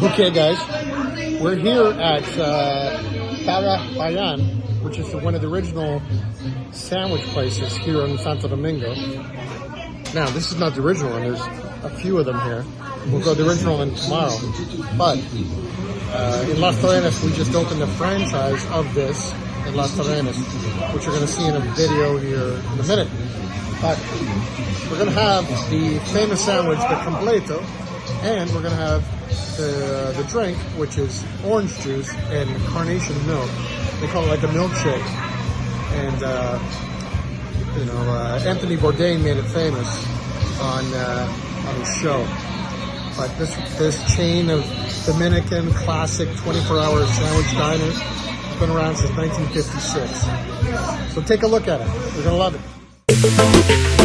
Okay, guys, we're here at Barra Payan, which is one of the original sandwich places here in Santo Domingo. Now, this is not the original one. There's a few of them here. We'll go to the original one tomorrow. But in Las Terrenas, we just opened the franchise of this in Las Terrenas, which you're going to see in a video here in a minute. But we're going to have the famous sandwich, the completo, and we're going to have the drink, which is orange juice and carnation milk. They call it like a milkshake. And, Anthony Bourdain made it famous on his show. But this chain of Dominican classic 24-hour sandwich diners has been around since 1956. So take a look at it. You're going to love it.